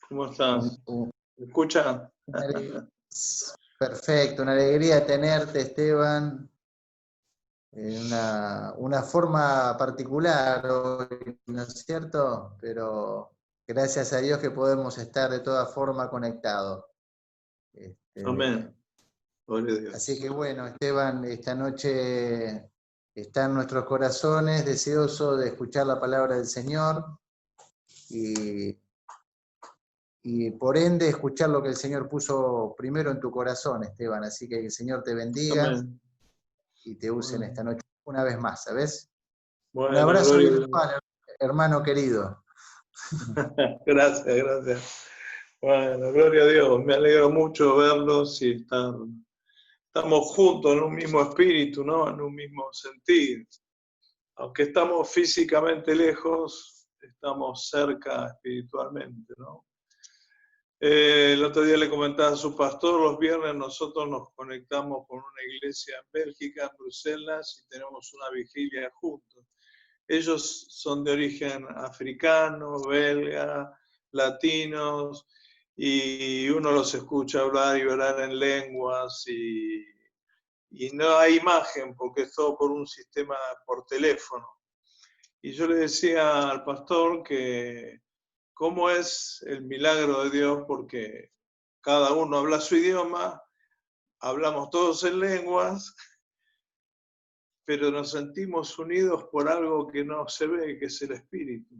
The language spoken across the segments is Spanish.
¿Cómo estás? ¿Me escuchan? Perfecto, una alegría tenerte, Esteban, en una forma particular hoy, ¿no es cierto? Pero gracias a Dios que podemos estar de toda forma conectados. Amén. Gloria a Dios. Así que bueno, Esteban, esta noche está en nuestros corazones, deseoso de escuchar la palabra del Señor y por ende escuchar lo que el Señor puso primero en tu corazón, Esteban. Así que el Señor te bendiga. Amén. Y te use en esta noche una vez más, ¿sabes? Bueno, Un abrazo gloria a virtual, hermano querido. Gracias, gracias. Bueno, gloria a Dios. Me alegro mucho verlos y estamos juntos en un mismo espíritu, ¿no? En un mismo sentir. Aunque estamos físicamente lejos, estamos cerca espiritualmente, ¿no? El otro día le comentaba a su pastor, los viernes nosotros nos conectamos con una iglesia en Bélgica, en Bruselas, y tenemos una vigilia juntos. Ellos son de origen africano, belga, latinos, y uno los escucha hablar y orar en lenguas, y no hay imagen, porque es todo por un sistema por teléfono. Y yo le decía al pastor que cómo es el milagro de Dios, porque cada uno habla su idioma, hablamos todos en lenguas, pero nos sentimos unidos por algo que no se ve, que es el espíritu.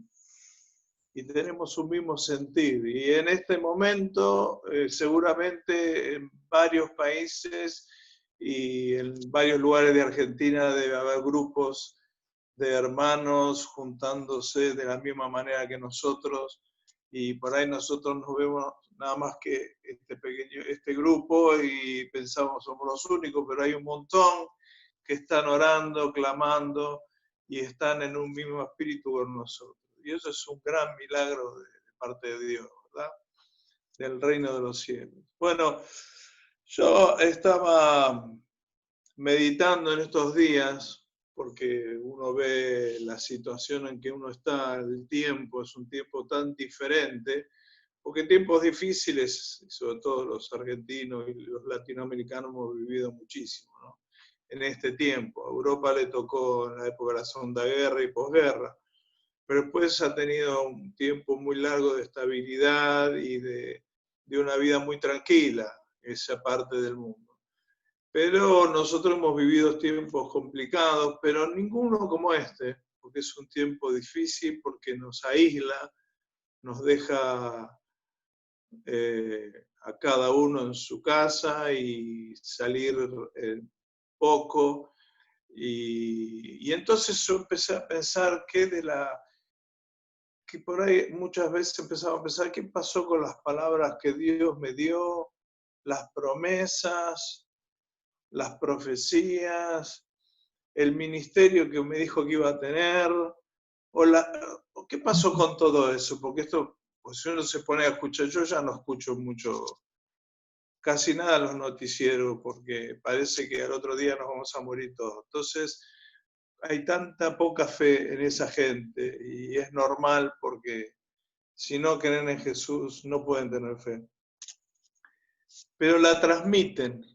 Y tenemos un mismo sentir. Y en este momento, seguramente en varios países y en varios lugares de Argentina debe haber grupos de hermanos juntándose de la misma manera que nosotros, y por ahí nosotros nos vemos nada más que este grupo y pensamos somos los únicos, pero hay un montón que están orando, clamando y están en un mismo espíritu con nosotros. Y eso es un gran milagro de parte de Dios, ¿verdad? Del reino de los cielos. Bueno, yo estaba meditando en estos días, porque uno ve la situación en que uno está, el tiempo es un tiempo tan diferente, porque tiempos difíciles, sobre todo los argentinos y los latinoamericanos hemos vivido muchísimo, ¿no? En este tiempo. A Europa le tocó en la época de la Segunda Guerra y posguerra, pero después ha tenido un tiempo muy largo de estabilidad y de una vida muy tranquila, esa parte del mundo. Pero nosotros hemos vivido tiempos complicados, pero ninguno como este, porque es un tiempo difícil, porque nos aísla, nos deja a cada uno en su casa y salir poco. Y entonces yo empecé a pensar que por ahí muchas veces empezaba a pensar qué pasó con las palabras que Dios me dio, las promesas, las profecías, el ministerio que me dijo que iba a tener, o qué pasó con todo eso, porque esto, pues si uno se pone a escuchar, yo ya no escucho mucho, casi nada los noticieros, porque parece que al otro día nos vamos a morir todos. Entonces, hay tanta poca fe en esa gente, y es normal porque si no creen en Jesús no pueden tener fe. Pero la transmiten,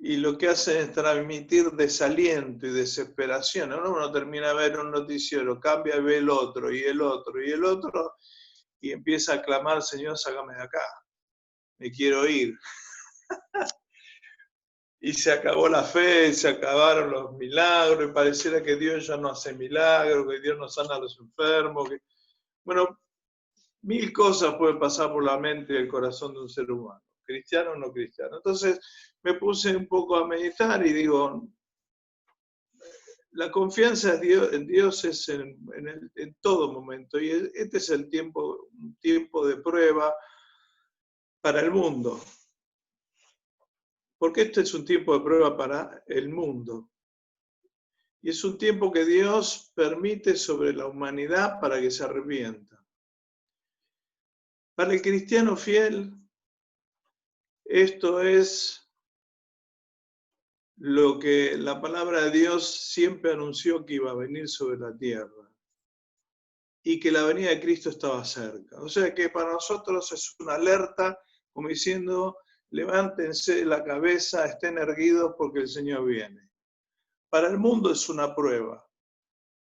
y lo que hacen es transmitir desaliento y desesperación. Uno termina de ver un noticiero, cambia y ve el otro, y el otro, y el otro, y empieza a clamar, Señor, sácame de acá, me quiero ir. Y se acabó la fe, se acabaron los milagros, y pareciera que Dios ya no hace milagros, que Dios no sana a los enfermos. Bueno, mil cosas pueden pasar por la mente y el corazón de un ser humano, cristiano o no cristiano. Entonces me puse un poco a meditar y digo, la confianza en Dios es en todo momento, y este es un tiempo de prueba para el mundo. Porque este es un tiempo de prueba para el mundo. Y es un tiempo que Dios permite sobre la humanidad para que se arrepienta. Para el cristiano fiel, esto es lo que la palabra de Dios siempre anunció que iba a venir sobre la tierra. y que la venida de Cristo estaba cerca. O sea que para nosotros es una alerta, como diciendo, levántense la cabeza, estén erguidos porque el Señor viene. Para el mundo es una prueba,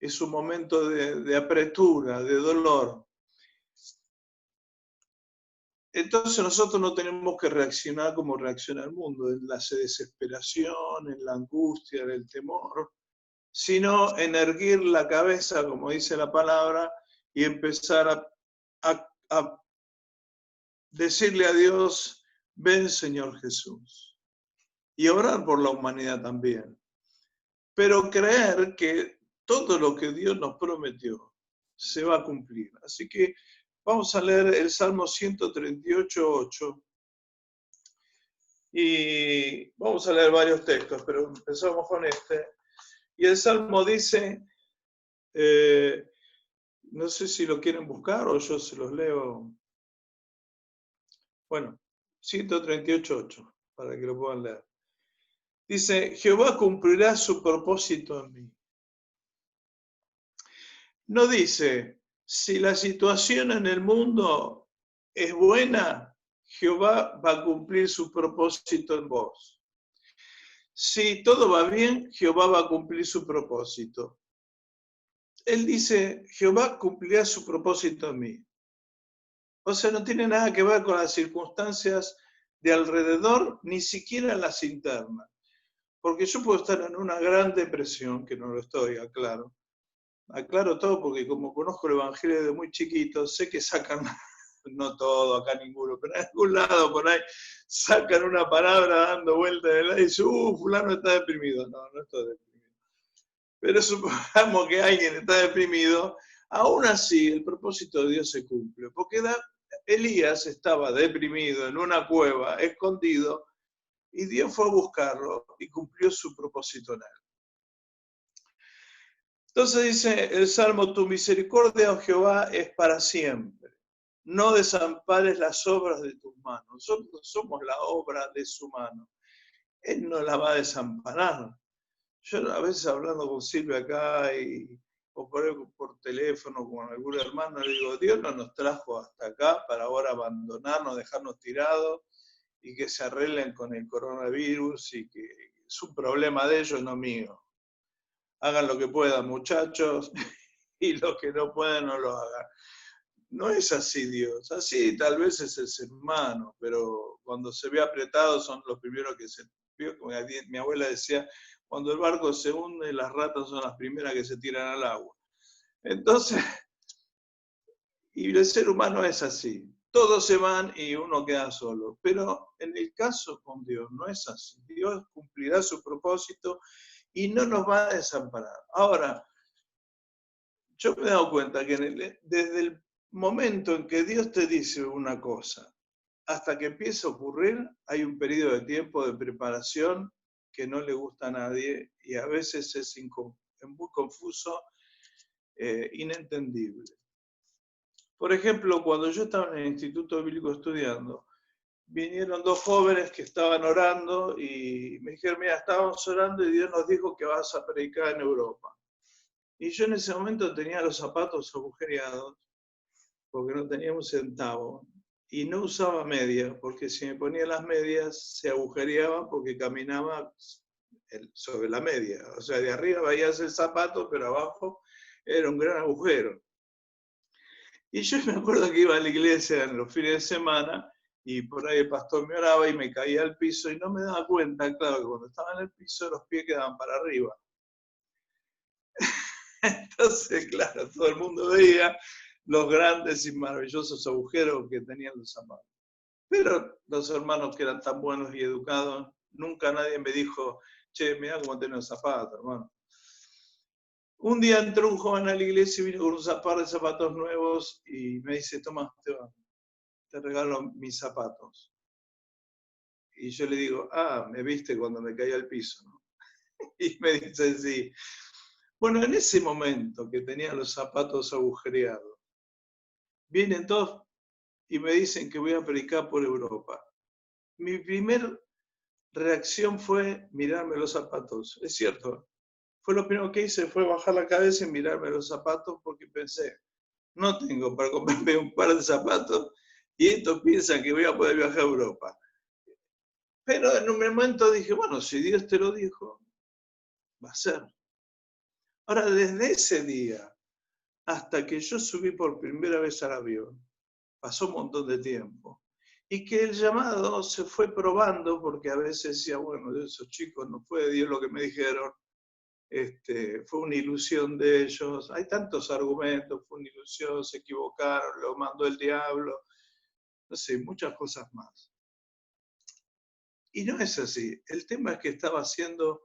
es un momento de apretura, de dolor. Entonces nosotros no tenemos que reaccionar como reacciona el mundo, en la desesperación, en la angustia, en el temor, sino en erguir la cabeza, como dice la palabra, y empezar a decirle a Dios, ven Señor Jesús, y orar por la humanidad también. Pero creer que todo lo que Dios nos prometió se va a cumplir. Así que vamos a leer el Salmo 138:8. Y vamos a leer varios textos, pero empezamos con este. Y el Salmo dice, no sé si lo quieren buscar o yo se los leo. Bueno, 138:8, para que lo puedan leer. Dice, Jehová cumplirá su propósito en mí. No dice, si la situación en el mundo es buena, Jehová va a cumplir su propósito en vos. Si todo va bien, Jehová va a cumplir su propósito. Él dice, Jehová cumplirá su propósito en mí. O sea, no tiene nada que ver con las circunstancias de alrededor, ni siquiera las internas. Porque yo puedo estar en una gran depresión, que no lo estoy, aclaro. Aclaro todo porque como conozco el Evangelio desde muy chiquito, sé que sacan, no todo, acá ninguno, pero en algún lado por ahí, sacan una palabra dando vuelta de la y dicen, fulano está deprimido. No, no estoy deprimido. Pero supongamos que alguien está deprimido, aún así el propósito de Dios se cumple. Porque Elías estaba deprimido en una cueva, escondido, y Dios fue a buscarlo y cumplió su propósito en él. Entonces dice el Salmo, tu misericordia, oh Jehová, es para siempre. No desampares las obras de tus manos. Nosotros somos la obra de su mano. Él no la va a desamparar. Yo a veces hablando con Silvia acá o por teléfono con algún hermano, le digo, Dios no nos trajo hasta acá para ahora abandonarnos, dejarnos tirados y que se arreglen con el coronavirus y que es un problema de ellos, no mío. Hagan lo que puedan, muchachos, y los que no puedan no lo hagan. No es así Dios. Así tal vez es el ser humano, pero cuando se ve apretado son los primeros que se... Como mi abuela decía, cuando el barco se hunde, las ratas son las primeras que se tiran al agua. Entonces, y el ser humano es así. Todos se van y uno queda solo. Pero en el caso con Dios no es así. Dios cumplirá su propósito y no nos va a desamparar. Ahora, yo me he dado cuenta que desde el momento en que Dios te dice una cosa, hasta que empieza a ocurrir, hay un periodo de tiempo de preparación que no le gusta a nadie y a veces es muy confuso, inentendible. Por ejemplo, cuando yo estaba en el Instituto Bíblico estudiando, vinieron dos jóvenes que estaban orando y me dijeron, mira, estábamos orando y Dios nos dijo que vas a predicar en Europa. Y yo en ese momento tenía los zapatos agujereados porque no tenía un centavo. Y no usaba medias, porque si me ponía las medias se agujereaba porque caminaba sobre la media. O sea, de arriba veías el zapato, pero abajo era un gran agujero. Y yo me acuerdo que iba a la iglesia en los fines de semana y por ahí el pastor me oraba y me caía al piso y no me daba cuenta, claro, que cuando estaba en el piso los pies quedaban para arriba. Entonces, claro, todo el mundo veía los grandes y maravillosos agujeros que tenían los zapatos. Pero los hermanos que eran tan buenos y educados, nunca nadie me dijo, che, mirá cómo tenés los zapatos, hermano. Un día entró un joven a la iglesia y vino con un par de zapatos nuevos y me dice, toma, te regalo mis zapatos. Y yo le digo, me viste cuando me caí al piso, ¿no? Y me dice, sí. Bueno, en ese momento que tenía los zapatos agujereados, vienen todos y me dicen que voy a predicar por Europa. Mi primer reacción fue mirarme los zapatos. Es cierto, fue lo primero que hice, fue bajar la cabeza y mirarme los zapatos porque pensé, no tengo para comprarme un par de zapatos y estos piensan que voy a poder viajar a Europa. Pero en un momento dije, bueno, si Dios te lo dijo, va a ser. Ahora, desde ese día hasta que yo subí por primera vez al avión, pasó un montón de tiempo. Y que el llamado se fue probando, porque a veces decía, bueno, esos chicos no fue de Dios lo que me dijeron, fue una ilusión de ellos. Hay tantos argumentos, fue una ilusión, se equivocaron, lo mandó el diablo, no sé, muchas cosas más. Y no es así. El tema es que estaba siendo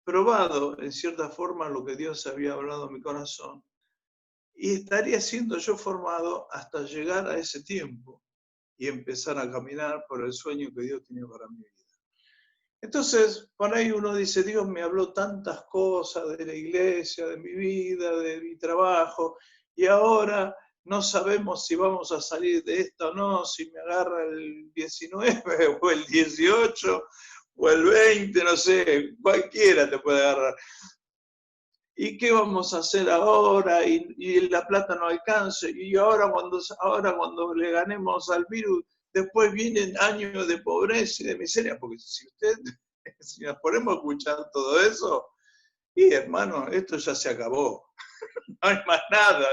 probado, en cierta forma, lo que Dios había hablado en mi corazón. Y estaría siendo yo formado hasta llegar a ese tiempo y empezar a caminar por el sueño que Dios tenía para mi vida. Entonces, por ahí uno dice, Dios me habló tantas cosas de la iglesia, de mi vida, de mi trabajo, y ahora no sabemos si vamos a salir de esto o no, si me agarra el 19 o el 18 o el 20, no sé, cualquiera te puede agarrar. ¿Y qué vamos a hacer ahora? Y la plata no alcanza. Y ahora cuando le ganemos al virus, después vienen años de pobreza y de miseria. Porque si nos ponemos a escuchar todo eso, y hermano, esto ya se acabó. No hay más nada.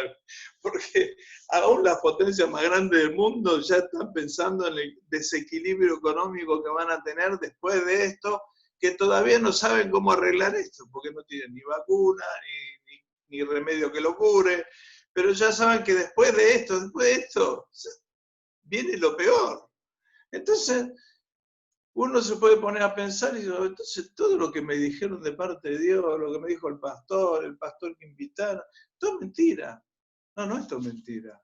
Porque aún las potencias más grandes del mundo ya están pensando en el desequilibrio económico que van a tener después de esto, que todavía no saben cómo arreglar esto, porque no tienen ni vacuna, ni remedio que lo cure, pero ya saben que después de esto, viene lo peor. Entonces, uno se puede poner a pensar y dice, entonces todo lo que me dijeron de parte de Dios, lo que me dijo el pastor que invitaron, todo es mentira. No es todo mentira.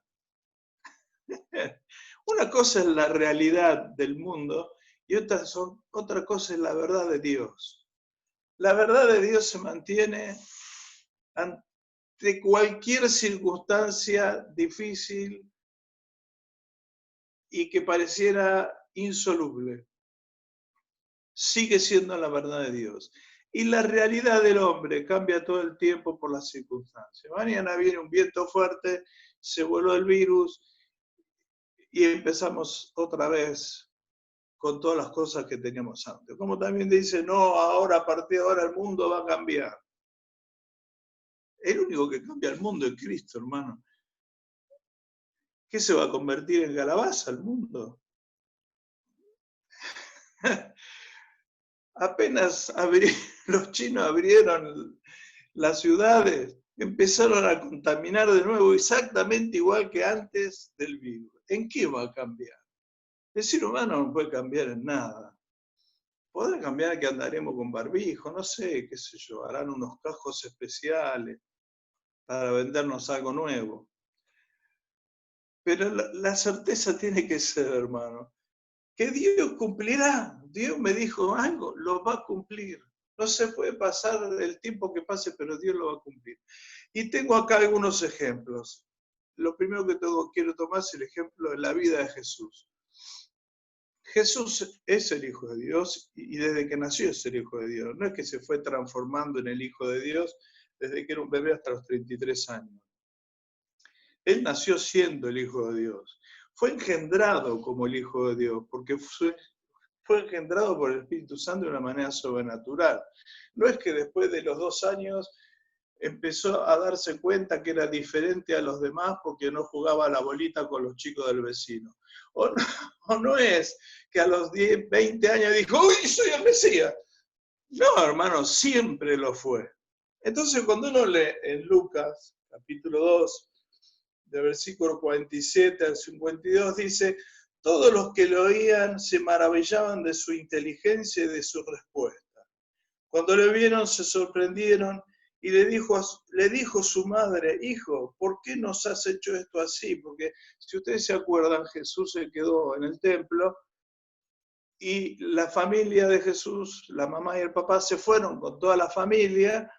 Una cosa es la realidad del mundo y otra cosa es la verdad de Dios. La verdad de Dios se mantiene ante cualquier circunstancia difícil y que pareciera insoluble. Sigue siendo la verdad de Dios. Y la realidad del hombre cambia todo el tiempo por las circunstancias. Mañana viene un viento fuerte, se voló el virus y empezamos otra vez con todas las cosas que teníamos antes. Como también dice, no, ahora, a partir de ahora el mundo va a cambiar. El único que cambia el mundo es Cristo, hermano. ¿Qué se va a convertir en calabaza el mundo? Apenas los chinos abrieron las ciudades, empezaron a contaminar de nuevo exactamente igual que antes del virus. ¿En qué va a cambiar? El ser humano no puede cambiar en nada. Podrá cambiar que andaremos con barbijo, no sé, qué sé yo, harán unos cascos especiales para vendernos algo nuevo. Pero la certeza tiene que ser, hermano, que Dios cumplirá. Dios me dijo algo, lo va a cumplir. No se puede pasar el tiempo que pase, pero Dios lo va a cumplir. Y tengo acá algunos ejemplos. Lo primero que quiero tomar es el ejemplo de la vida de Jesús. Jesús es el Hijo de Dios y desde que nació es el Hijo de Dios. No es que se fue transformando en el Hijo de Dios desde que era un bebé hasta los 33 años. Él nació siendo el Hijo de Dios. Fue engendrado como el Hijo de Dios, porque fue engendrado por el Espíritu Santo de una manera sobrenatural. No es que después de los 2 años empezó a darse cuenta que era diferente a los demás porque no jugaba a la bolita con los chicos del vecino. O no es que a los 10, 20 años dijo, ¡uy, soy el Mesías! No, hermano, siempre lo fue. Entonces, cuando uno lee en Lucas, capítulo 2, de versículo 47 al 52, dice, todos los que lo oían se maravillaban de su inteligencia y de su respuesta. Cuando le vieron, se sorprendieron y le dijo su madre, hijo, ¿por qué nos has hecho esto así? Porque si ustedes se acuerdan, Jesús se quedó en el templo y la familia de Jesús, la mamá y el papá, se fueron con toda la familia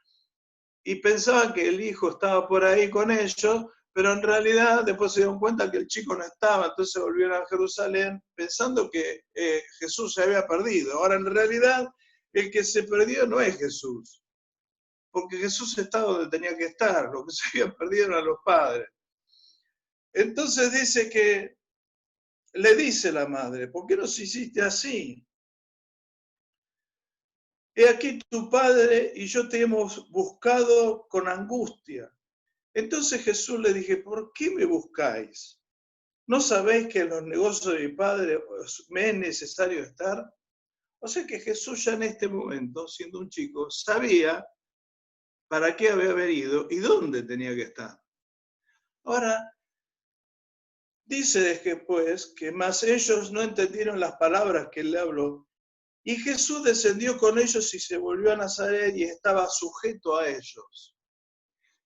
y pensaban que el hijo estaba por ahí con ellos, pero en realidad después se dieron cuenta que el chico no estaba, entonces volvieron a Jerusalén pensando que Jesús se había perdido. Ahora, en realidad, el que se perdió no es Jesús, porque Jesús estaba donde tenía que estar, lo que se habían perdido eran los padres. Entonces dice que le dice la madre, ¿por qué nos hiciste así? He aquí tu padre y yo te hemos buscado con angustia. Entonces Jesús le dije, ¿por qué me buscáis? ¿No sabéis que en los negocios de mi padre me es necesario estar? O sea que Jesús ya en este momento, siendo un chico, sabía para qué había venido y dónde tenía que estar. Ahora, dice después que más ellos no entendieron las palabras que él le habló, y Jesús descendió con ellos y se volvió a Nazaret y estaba sujeto a ellos.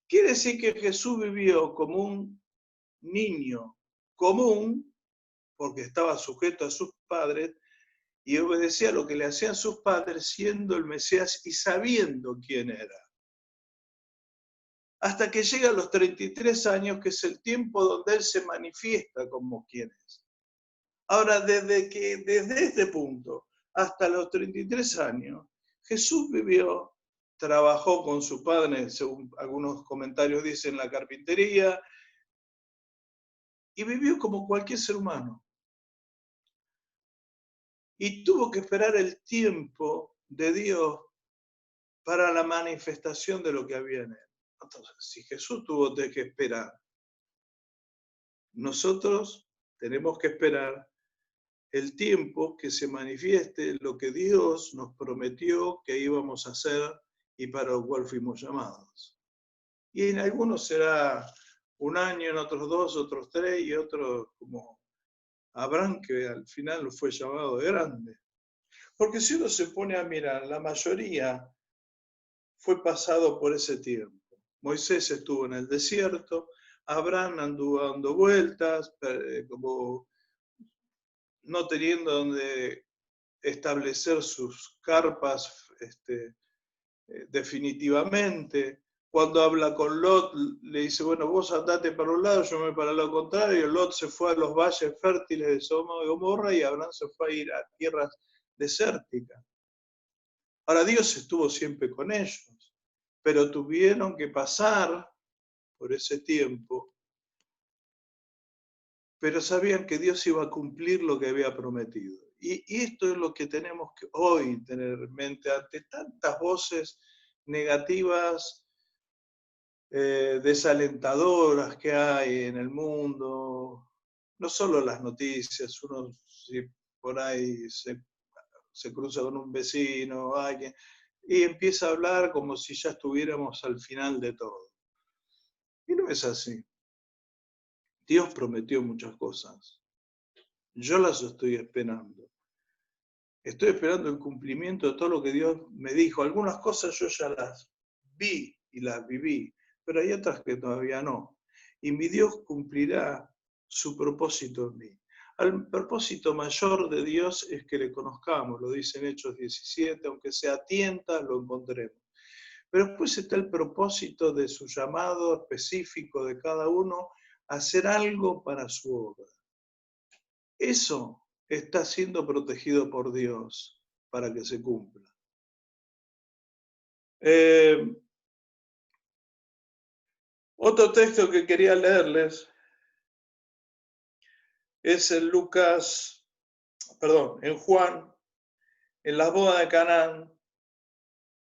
Quiere decir que Jesús vivió como un niño común, porque estaba sujeto a sus padres, y obedecía lo que le hacían sus padres, siendo el Mesías y sabiendo quién era. Hasta que llega a los 33 años, que es el tiempo donde él se manifiesta como quien es. Ahora, desde este punto hasta los 33 años, Jesús vivió, trabajó con su padre, según algunos comentarios dicen, en la carpintería, y vivió como cualquier ser humano. Y tuvo que esperar el tiempo de Dios para la manifestación de lo que había en él. Entonces, si Jesús tuvo que esperar, nosotros tenemos que esperar el tiempo que se manifieste lo que Dios nos prometió que íbamos a hacer y para lo cual fuimos llamados. Y en algunos será un año, en otros 2, otros 3 y otros como Abraham, que al final fue llamado de grande. Porque si uno se pone a mirar, la mayoría fue pasado por ese tiempo. Moisés estuvo en el desierto, Abraham anduvo dando vueltas, como no teniendo donde establecer sus carpas definitivamente. Cuando habla con Lot, le dice, bueno, vos andate para un lado, yo me voy para lo contrario. Lot se fue a los valles fértiles de Sodoma y Gomorra y Abraham se fue a ir a tierras desérticas. Ahora, Dios estuvo siempre con ellos, pero tuvieron que pasar por ese tiempo, pero sabían que Dios iba a cumplir lo que había prometido. Y esto es lo que tenemos que hoy tener en mente ante tantas voces negativas, desalentadoras que hay en el mundo, no solo las noticias, uno si por ahí se cruza con un vecino, alguien, y empieza a hablar como si ya estuviéramos al final de todo. Y no es así. Dios prometió muchas cosas. Yo las estoy esperando. Estoy esperando el cumplimiento de todo lo que Dios me dijo. Algunas cosas yo ya las vi y las viví, pero hay otras que todavía no. Y mi Dios cumplirá su propósito en mí. El propósito mayor de Dios es que le conozcamos, lo dice en Hechos 17, aunque sea a tientas, lo encontremos. Pero después está el propósito de su llamado específico de cada uno a hacer algo para su obra. Eso está siendo protegido por Dios para que se cumpla. Otro texto que quería leerles es en en Juan, en la boda de Canaán,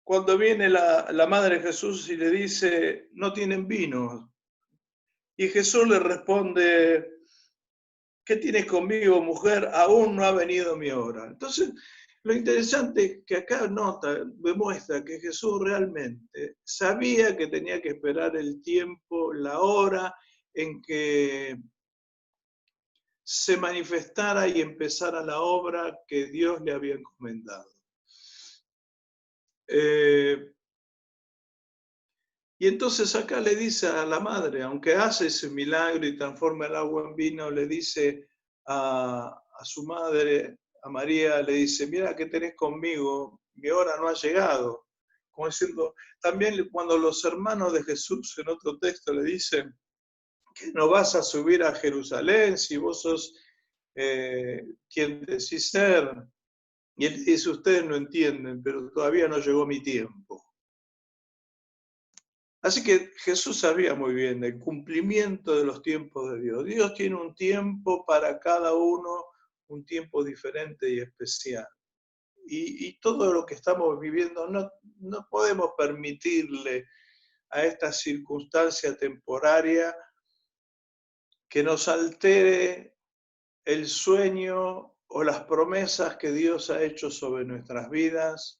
cuando viene la madre de Jesús y le dice, no tienen vino. Y Jesús le responde, ¿qué tienes conmigo, mujer? Aún no ha venido mi hora. Entonces, lo interesante es que acá demuestra que Jesús realmente sabía que tenía que esperar el tiempo, la hora en que se manifestara y empezara la obra que Dios le había encomendado. Y entonces acá le dice a la madre, aunque hace ese milagro y transforma el agua en vino, le dice a su madre, a María, le dice, mira que tenés conmigo, mi hora no ha llegado. Como diciendo, también cuando los hermanos de Jesús en otro texto le dicen que no vas a subir a Jerusalén si vos sos quien decís ser. Y él dice, ustedes no entienden, pero todavía no llegó mi tiempo. Así que Jesús sabía muy bien el cumplimiento de los tiempos de Dios. Dios tiene un tiempo para cada uno, un tiempo diferente y especial. Y todo lo que estamos viviendo no podemos permitirle a esta circunstancia temporaria que nos altere el sueño o las promesas que Dios ha hecho sobre nuestras vidas,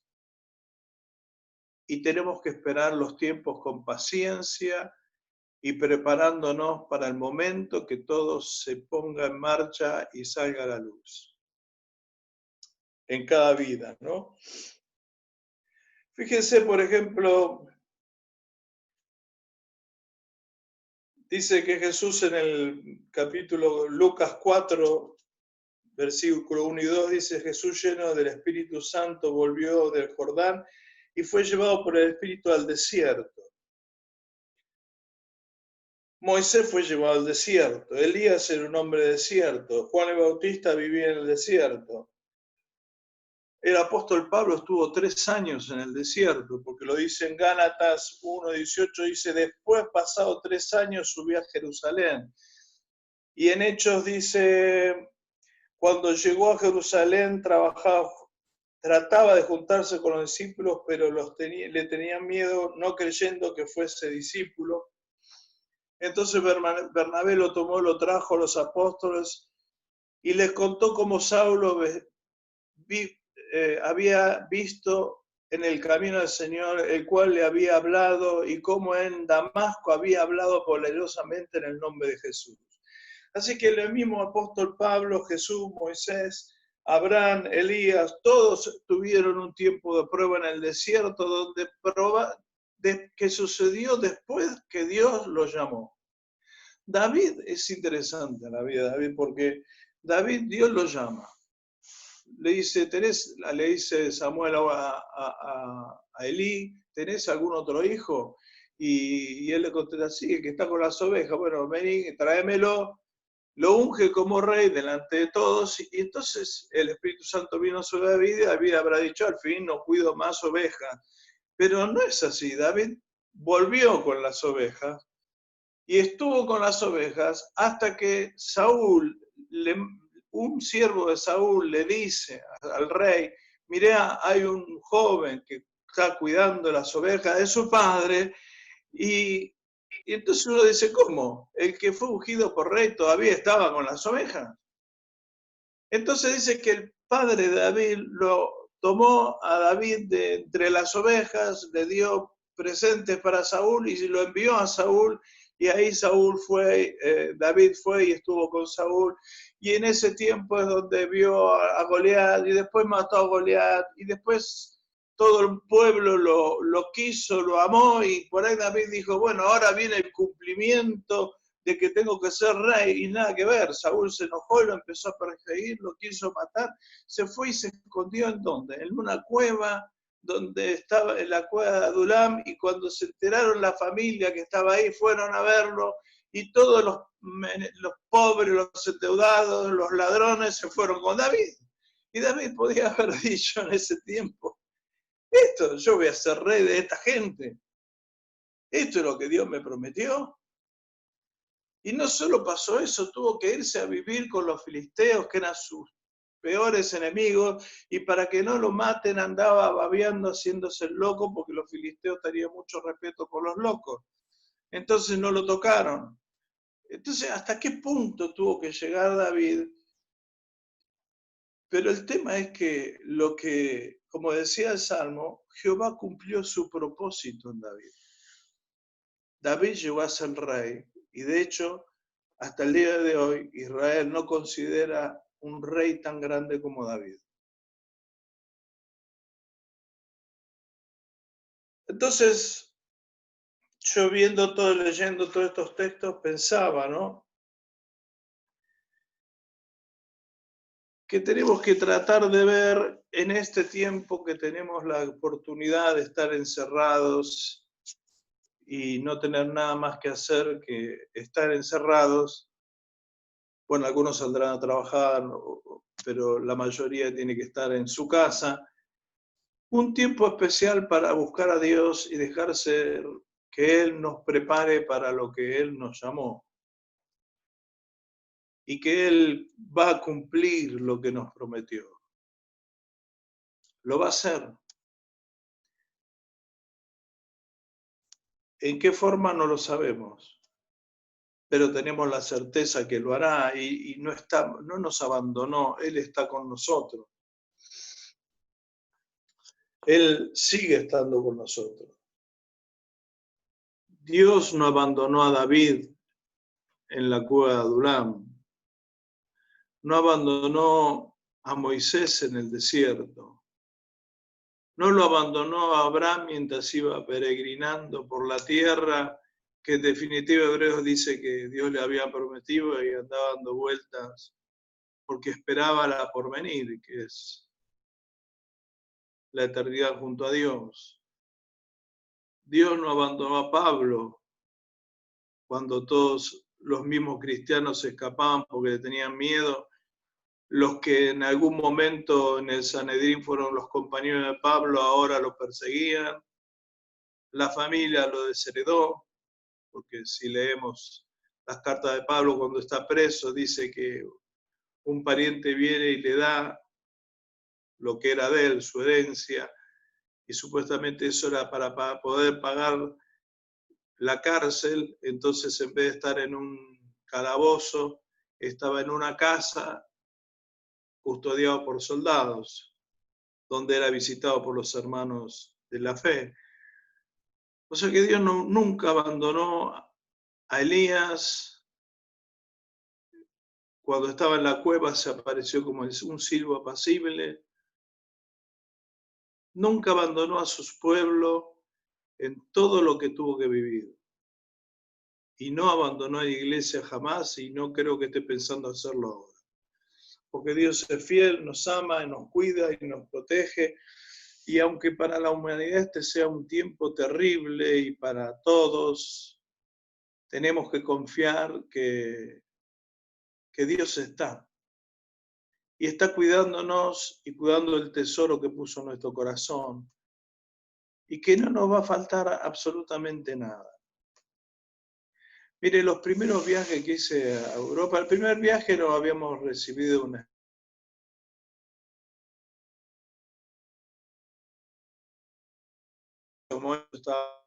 y tenemos que esperar los tiempos con paciencia y preparándonos para el momento que todo se ponga en marcha y salga a la luz en cada vida, ¿no? Fíjense, por ejemplo, dice que Jesús en el capítulo Lucas 4, versículo 1 y 2, dice: Jesús, lleno del Espíritu Santo, volvió del Jordán y fue llevado por el Espíritu al desierto. Moisés fue llevado al desierto, Elías era un hombre desierto, Juan el Bautista vivía en el desierto. El apóstol Pablo estuvo 3 años en el desierto, porque lo dice en Gálatas 1:18, dice: después, pasado 3 años, subió a Jerusalén. Y en Hechos dice: cuando llegó a Jerusalén, trataba de juntarse con los discípulos, pero le tenían miedo, no creyendo que fuese discípulo. Entonces Bernabé lo tomó, lo trajo a los apóstoles y les contó cómo Saulo había visto en el camino del Señor, el cual le había hablado, y cómo en Damasco había hablado poderosamente en el nombre de Jesús. Así que el mismo apóstol Pablo, Jesús, Moisés, Abraham, Elías, todos tuvieron un tiempo de prueba en el desierto, donde que sucedió después que Dios los llamó. David es interesante en la vida de David, porque David, Dios lo llama. Le dice Samuel a Elí: ¿tenés algún otro hijo? Y él le contesta: sí, el que está con las ovejas. Bueno, vení, tráemelo. Lo unge como rey delante de todos, y entonces el Espíritu Santo vino sobre David, y David habrá dicho: al fin no cuido más ovejas. Pero no es así. David volvió con las ovejas y estuvo con las ovejas hasta que un siervo de Saúl le dice al rey: mirá, hay un joven que está cuidando las ovejas de su padre. Y entonces uno dice: ¿cómo? El que fue ungido por rey todavía estaba con las ovejas. Entonces dice que el padre de David lo tomó a David de entre las ovejas, le dio presentes para Saúl y lo envió a Saúl. Y ahí David fue y estuvo con Saúl. Y en ese tiempo es donde vio a Goliat, y después mató a Goliat, y después todo el pueblo lo quiso, lo amó, y por ahí David dijo: bueno, ahora viene el cumplimiento de que tengo que ser rey, y nada que ver. Saúl se enojó y lo empezó a perseguir, lo quiso matar, se fue y se escondió ¿en dónde? En una cueva, donde estaba en la cueva de Adulam, y cuando se enteraron la familia que estaba ahí, fueron a verlo, y todos los pobres, los endeudados, los ladrones se fueron con David. Y David podía haber dicho en ese tiempo: yo voy a ser rey de esta gente. Esto es lo que Dios me prometió. Y no solo pasó eso, tuvo que irse a vivir con los filisteos, que eran sus peores enemigos, y para que no lo maten andaba babeando, haciéndose el loco, porque los filisteos tenían mucho respeto por los locos. Entonces no lo tocaron. Entonces, ¿hasta qué punto tuvo que llegar David? Pero el tema es que como decía el Salmo, Jehová cumplió su propósito en David. David llegó a ser rey, y de hecho, hasta el día de hoy, Israel no considera un rey tan grande como David. Entonces, yo leyendo todos estos textos, pensaba, ¿no?, que tenemos que tratar de ver en este tiempo que tenemos la oportunidad de estar encerrados y no tener nada más que hacer que estar encerrados. Bueno, algunos saldrán a trabajar, pero la mayoría tiene que estar en su casa. Un tiempo especial para buscar a Dios y dejarse que Él nos prepare para lo que Él nos llamó y que Él va a cumplir lo que nos prometió. Lo va a hacer. ¿En qué forma? No lo sabemos, pero tenemos la certeza que lo hará y no nos abandonó, Él está con nosotros. Él sigue estando con nosotros. Dios no abandonó a David en la cueva de Adulam, no abandonó a Moisés en el desierto, no lo abandonó a Abraham mientras iba peregrinando por la tierra que en definitiva Hebreos dice que Dios le había prometido y andaba dando vueltas porque esperaba la porvenir, que es la eternidad junto a Dios. Dios no abandonó a Pablo cuando todos los mismos cristianos se escapaban porque le tenían miedo. Los que en algún momento en el Sanedrín fueron los compañeros de Pablo, ahora lo perseguían. La familia lo desheredó, porque si leemos las cartas de Pablo cuando está preso, dice que un pariente viene y le da lo que era de él, su herencia, y supuestamente eso era para poder pagar la cárcel. Entonces, en vez de estar en un calabozo, estaba en una casa custodiado por soldados, donde era visitado por los hermanos de la fe. O sea que Dios nunca abandonó a Elías. Cuando estaba en la cueva se apareció como un silbo apacible. Nunca abandonó a sus pueblos en todo lo que tuvo que vivir. Y no abandonó a la iglesia jamás y no creo que esté pensando hacerlo ahora. Porque Dios es fiel, nos ama, nos cuida y nos protege. Y aunque para la humanidad este sea un tiempo terrible y para todos, tenemos que confiar que Dios está. Y está cuidándonos y cuidando el tesoro que puso en nuestro corazón. Y que no nos va a faltar absolutamente nada. Mire, los primeros viajes que hice a Europa, el primer viaje no habíamos recibido una... Como estaba